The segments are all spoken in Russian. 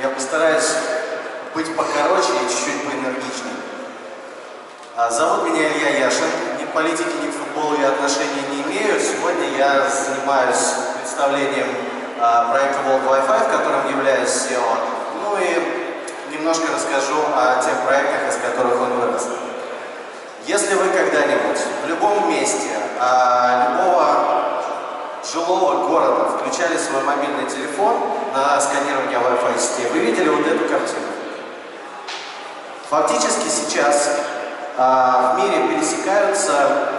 Я постараюсь быть покороче и чуть-чуть поэнергичнее. Зовут меня Илья Яшин. Ни к политике, ни к футболу я отношения не имею. Сегодня я занимаюсь представлением проекта World Wi-Fi, в котором являюсь SEO. Ну и немножко расскажу о тех проектах, из которых он вырос. Если вы когда-нибудь в любом месте любого жилого города включали свой мобильный телефон на сканирование Wi-Fi сети, вы видели вот эту картину. Фактически сейчас в мире пересекаются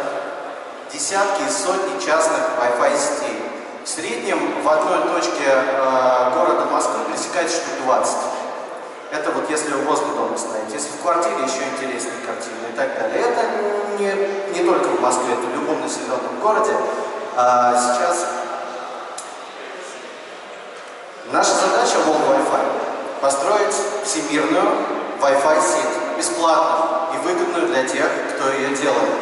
десятки и сотни частных Wi-Fi сетей. В среднем в одной точке города Москвы пересекается штук 20. Это вот если вы возле дома стоите. Если в квартире, еще интереснее картины и так далее. Это не только в Москве, это в любом населенном городе. Сейчас наша задача World Wi-Fi построить всемирную Wi-Fi сеть, бесплатную и выгодную для тех, кто ее делает.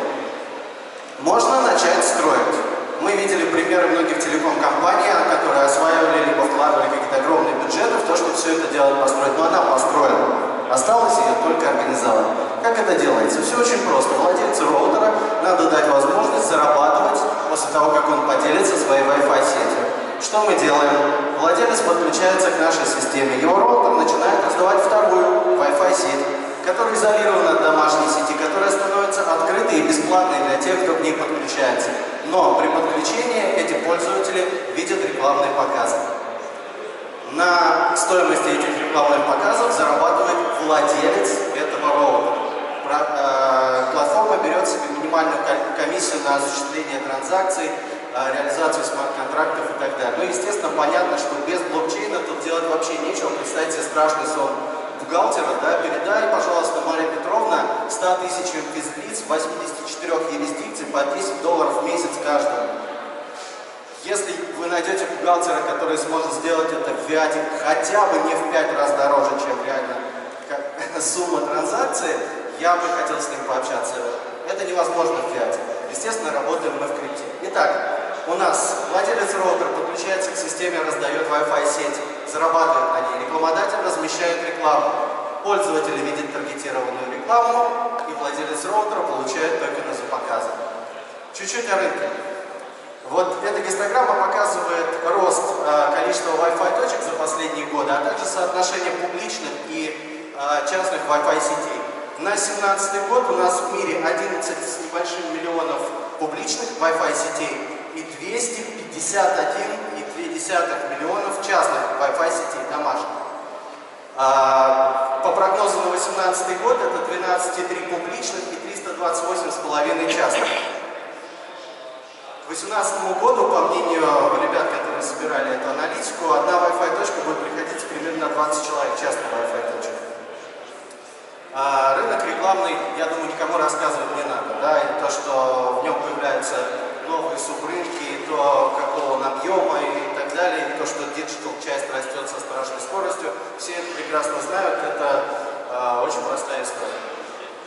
Можно начать строить. Мы видели примеры многих телеком-компаний, которые осваивали либо вкладывали какие-то огромные бюджеты в то, чтобы все это дело построить. Но она построена. Осталось ее только организовать. Как это делается? Все очень просто. Владельцу роутера надо дать возможность зарабатывать после того, как он поделится своей Wi-Fi сетью. Что мы делаем? Владелец подключается к нашей системе. Его роутер начинает раздавать вторую Wi-Fi сеть, которая изолирована от домашней сети, которая становится открытой и бесплатной для тех, кто к ней подключается. Но при подключении эти пользователи видят рекламные показы. На стоимости этих рекламных показов зарабатывает владелец этого роутера. Платформа берет себе минимальную комиссию на осуществление транзакций, реализацию смарт-контрактов и так далее. Ну, естественно, понятно, что без блокчейна тут делать вообще нечего. Представьте себе страшный сон бухгалтера, да, передай, пожалуйста, Мария Петровна, 100 тысячам физлиц, 84 юрисдикций по $10 в месяц каждому. Если вы найдете бухгалтера, который сможет сделать это в фиате хотя бы не в 5 раз дороже, чем реально сумма транзакции, я бы хотел с ним пообщаться. Это невозможно в фиате. Естественно, работаем мы в крипте. Итак, у нас владелец роутера подключается к системе, раздает Wi-Fi сеть, зарабатывает на ней. Рекламодатель размещает рекламу. Пользователь видит таргетированную рекламу, и владелец роутера получает токены за показы. Чуть-чуть о рынке. Вот эта гистограмма показывает рост количества Wi-Fi точек за последние годы, а также соотношение публичных и частных Wi-Fi сетей. На 2017 год у нас в мире 11 с небольшим миллионов публичных Wi-Fi сетей и 251,2 миллионов частных Wi-Fi сетей домашних. По прогнозу на 2018 год это 12,3 публичных и 328,5 частных. К 2018 году, по мнению ребят, которые собирали эту аналитику, одна Wi-Fi точка будет приходиться примерно на 20 человек, частных Wi-Fi точек. Рынок рекламный, я думаю, никому рассказывать не надо, да, и то, что в нем появляются новые субрынки, то какого он объема и так далее, и то, что диджитал часть растет со страшной скоростью, все это прекрасно знают, это очень простая история.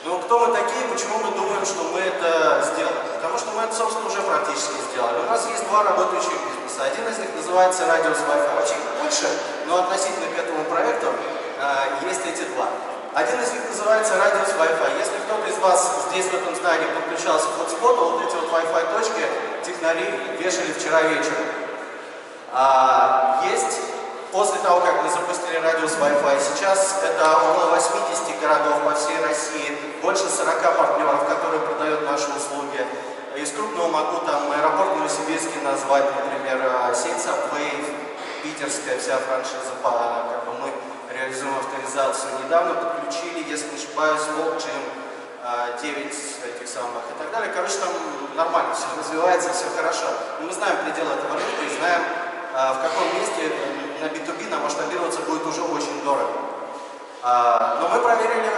Но кто мы такие, почему мы думаем, что мы это сделаем? Потому что мы это, собственно, уже практически сделали. У нас есть два работающих бизнеса. Один из них называется Радиус Wi-Fi. Вообще их больше, но относительно к этому проекту есть эти два. Один из них называется Радиус Wi-Fi. Если кто-то из вас здесь в этом здании подключался к хотспоту, вот эти вот Wi-Fi точки технари вешали вчера вечером. Есть, после того, как мы запустили Радиус Wi-Fi, сейчас это около 80 городов по всей России, больше 40 партнеров, которые продают наши услуги. Из крупного могу там аэропорт Новосибирский назвать, например, сеть Subway, питерская вся франшиза, как бы мы реализуем авторизацию. Недавно подключили, если не ошибаюсь, Волк-Джим, 9 этих самых и так далее. Короче, там нормально все развивается, все хорошо. Но мы знаем пределы этого рынка и знаем, в каком месте на B2B нам масштабироваться будет уже очень дорого. Но мы проверили,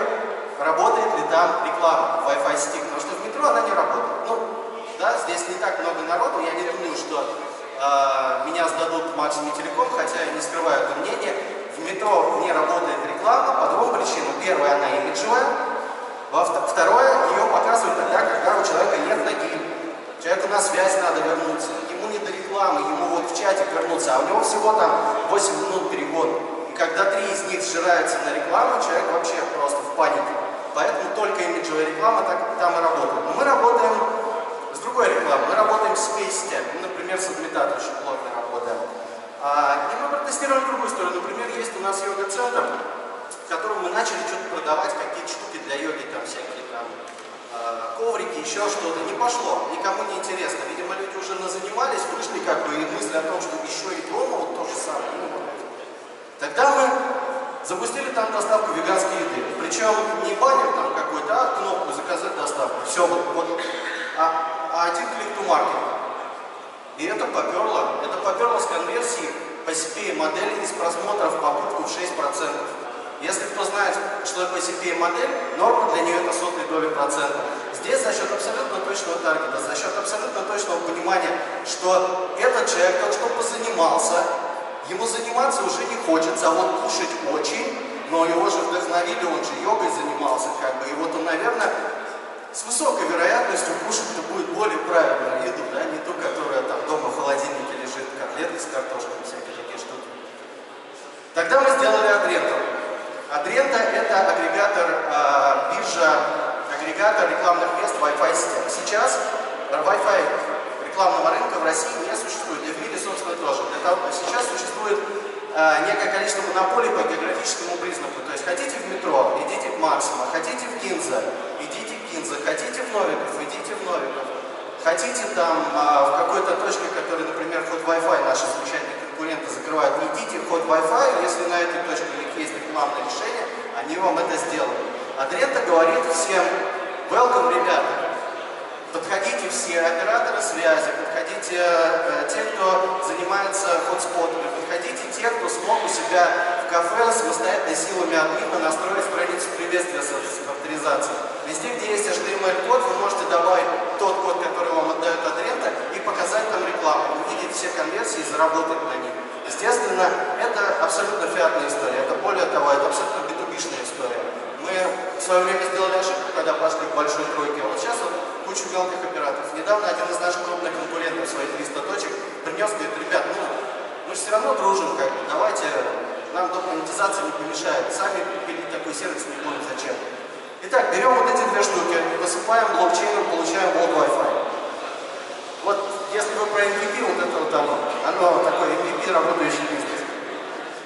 работает ли там реклама Wi-Fi сети, потому что в метро она не работает. Ну, да, здесь не так много народу, я не думаю, что меня сдадут Максимум Телеком, хотя я не скрываю это мнение. В метро не работает реклама по двум причинам. Первая, она имиджевая. Второе, ее показывают тогда, когда у человека нет ноги. Человеку на связь надо вернуться. Ему не до рекламы, ему вот в чате вернуться, а у него всего там 8 минут перегон. И когда 3 из них сжираются на рекламу, человек вообще просто в панике. Поэтому только имиджевая реклама там и работает. Но мы работаем с другой рекламой, мы работаем с сетями. Мы, например, с Адмитат очень плотно работаем. И мы протестировали другую сторону. Например, есть у нас йога-центр, в котором мы начали что-то продавать, какие-то штуки для йоги, там всякие там коврики, еще что-то. Не пошло, никому не интересно. Видимо, люди уже назанимались, вышли как бы, и мысли о том, что еще и дома вот то же самое. Тогда мы запустили там доставку веганской еды. Причем не баннер там какой-то, а кнопку заказать доставку. Все, один клик to market. И это поперло с конверсии по CPA модели из просмотров покупку в 6%. Если кто знает, что такое CPA модель, норма для нее это сотые доли процента. Здесь за счет абсолютно точного таргета, за счет абсолютно точного понимания, что этот человек только что позанимался, ему заниматься уже не хочется, а вот кушать очень, но его же вдохновили, он же йогой занимался, как бы, и вот он, наверное, с высокой вероятностью кушать-то будет более правильную еду, да, не ту, которая там дома в холодильнике лежит, котлетки с картошкой, всякие такие штуки. Тогда мы сделали Адренту. Адрента – это агрегатор, биржа, агрегатор рекламных мест Wi-Fi систем. Сейчас Wi-Fi рекламного рынка в России не существует, и в мире, собственно, тоже. Сейчас существует некое количество монополий по географическому признаку. То есть хотите в метро, идите к Максима, хотите в Гинза, идите в Гинза, хотите в Новиков, идите в Новиков. Хотите там в какой-то точке, которая, например, вход Wi-Fi, наши замечательные конкуренты закрывают, идите вход Wi-Fi, если на этой точке у них есть рекламное решение, они вам это сделают. Адрента говорит всем: welcome, ребята, подходите все операторы связи, подходите те, кто занимается хотспотами, подходите те, кто смог у себя в кафе самостоятельно силами админа настроить страницу приветствия с авторизацией. Везде, где есть HTML-код, вы можете добавить тот код, который вам отдает Адрента, и показать там рекламу, увидеть все конверсии и заработать на них. Естественно, это абсолютно фиатная история, это более того, это абсолютно B2B-шная история. Мы в свое время сделали ошибку, когда пошли к большой тройке, а вот сейчас вот кучу мелких операторов. Недавно один из наших крупных конкурентов своих 300 точек принес, говорит: ребят, мы же все равно дружим, как бы, давайте, нам до монетизации не помешает, сами пилить такой сервис не будем, зачем. Итак, берем вот эти две штуки, высыпаем блокчейном, получаем World Wi-Fi. Вот, если вы про MVP, вот это вот оно такой MVP, работающий бизнес.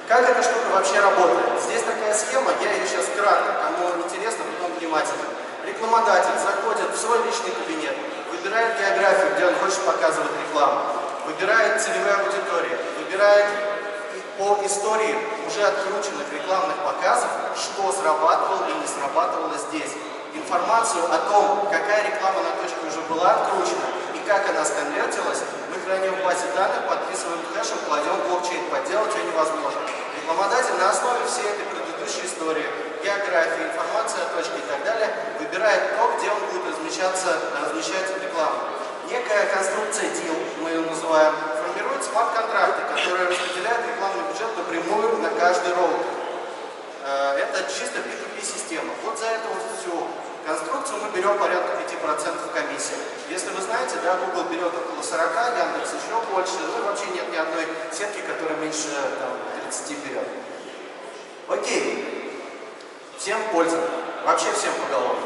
Как эта штука вообще работает? Здесь такая схема, я ее сейчас кратко, кому интересно, потом внимательно. Рекламодатель заходит в свой личный кабинет, выбирает географию, где он хочет показывать рекламу, выбирает целевые аудитории, выбирает по истории уже открученных рекламных показов, что срабатывало и не срабатывало здесь. Информацию о том, какая реклама на точке уже была откручена и как она сконвертилась, мы храним в базе данных, подписываем хэшем, кладем в блокчейн. Подделать ее невозможно. Рекламодатель на основе всей этой предыдущей истории, географии, информации о точке и так далее, выбирает то, где он будет размещать рекламу. Некая конструкция deal, мы ее называем, формирует смарт-контракты, которые распределяют рекламный бюджет напрямую на каждый роутер. Это чисто B2B система. Вот за эту вот всю конструкцию мы берем порядка 5% комиссии. Если вы знаете, да, Google берет около 40, Яндекс еще больше, ну вообще нет ни одной сетки, которая меньше там, 30 берет. Окей, всем польза, вообще всем поголовно.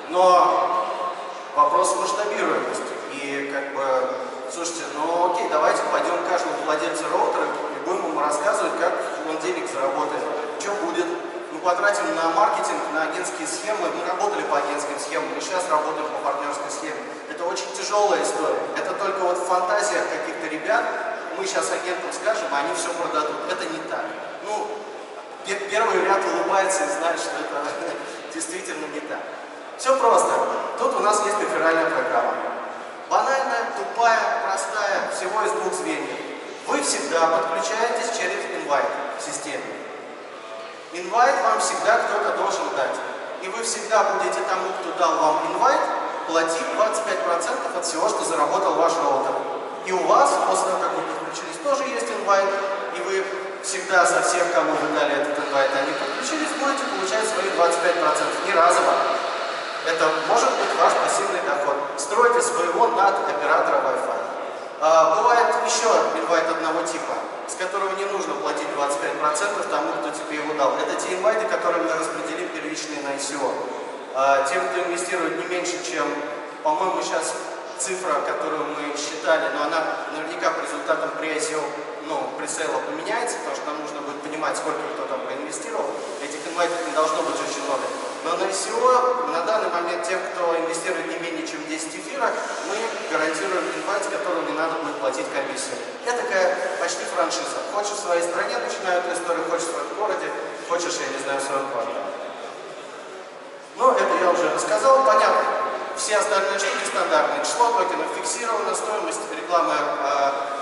Но вопрос масштабируемости. И как бы, слушайте, ну окей, давайте пойдем к каждому владельцу роутера и будем ему рассказывать, как он денег заработает, что будет. Мы потратим на маркетинг, на агентские схемы. Мы работали по агентским схемам, мы сейчас работаем по партнерской схеме. Это очень тяжелая история. Это только вот в фантазиях каких-то ребят мы сейчас агентам скажем, а они все продадут. Это не так. Ну, первый ряд улыбается и знает, что это действительно не так. Все просто. Тут у нас есть реферальная программа. Банальная, тупая, простая, всего из 2 звеньев. Вы всегда подключаетесь через инвайт в системе. Инвайт вам всегда кто-то должен дать. И вы всегда будете тому, кто дал вам инвайт, платить 25% от всего, что заработал ваш роутер. И у вас, после того, как вы подключились, тоже есть инвайт, и вы всегда со всех, кому вы дали этот инвайт, они подключились, будете получать свои 25%. Не разово. Это может быть ваш пассивный доход. Стройте своего над оператора Wi-Fi. Бывает еще инвайт одного типа, с которого не нужно платить 25% тому, кто тебе его дал. Это те инвайты, которые мы распределим первичные на ICO. Тем, кто инвестирует не меньше, чем, по-моему, сейчас цифра, которую мы считали, но она наверняка по результатам при ICO, пресейла поменяется, потому что нам нужно будет понимать, сколько кто там проинвестировал. Этих инвайтов не должно быть очень много. Но на ICO на данный момент тем, кто инвестирует не менее чем 10 эфира, мы гарантируем инвайт, с которого не надо будет платить комиссию. Это такая почти франшиза. Хочешь в своей стране, начинаю эту историю, хочешь в своем городе, хочешь, я не знаю, в своем квартале. Это я уже рассказал, понятно. Все остальные штуки стандартные. Число токенов фиксировано, стоимость рекламы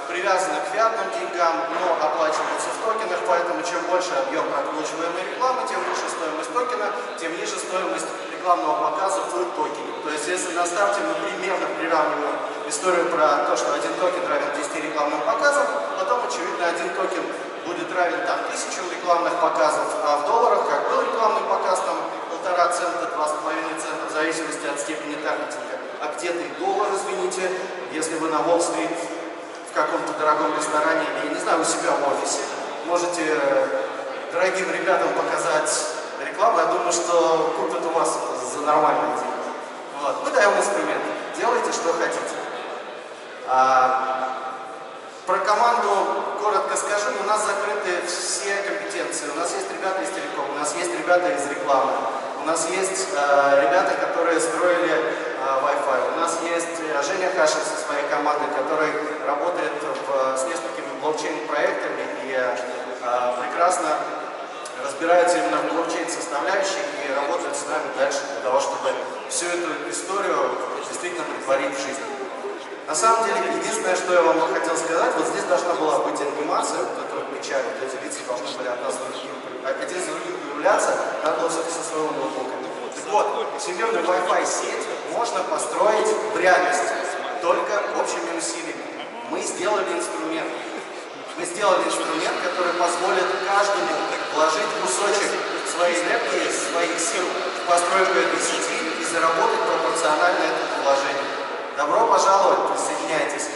привязана к фиатным деньгам, но оплачивается в токенах, поэтому чем больше объем прокручиваемой рекламы, тем выше стоимость токена, тем ниже стоимость рекламного показа в токене. То есть если на старте мы примерно приравниваем историю про то, что один токен равен 10 рекламным показам, потом, очевидно, один токен будет равен 1000 рекламных показов, а в долларах, как был рекламный показ, 1,5 цента, 2,5 цента, в зависимости от степени таргетинга. А где-то и доллар, извините, если вы на Уолл-стрит в каком-то дорогом ресторане, или, я не знаю, у себя в офисе, можете дорогим ребятам показать рекламу, я думаю, что купят у вас за нормальные деньги. Мы даем инструмент, делайте, что хотите. Про команду коротко скажу, у нас закрыты все компетенции. У нас есть ребята из телекома, у нас есть ребята из рекламы, у нас есть ребята, которые строили Wi-Fi, у нас есть Женя Хашин со своей командой, который работает с несколькими блокчейн-проектами и прекрасно разбирается именно в блокчейн-составляющей и работает с нами дальше для того, чтобы всю эту историю действительно притворить в жизнь. На самом деле, единственное, что я вам хотел сказать, вот здесь должна была быть анимация, вот эта печать, вот эти лица должны были один за другим появляться, надо было все-таки со своего ноутбука. Так вот, всемирную Wi-Fi сеть можно построить в реальности, только общими усилиями. Мы сделали инструмент. Мы сделали инструмент, который позволит каждому вложить кусочек своей энергии, своих сил в постройку этой сети и заработать пропорционально этому вложению. Добро пожаловать, присоединяйтесь.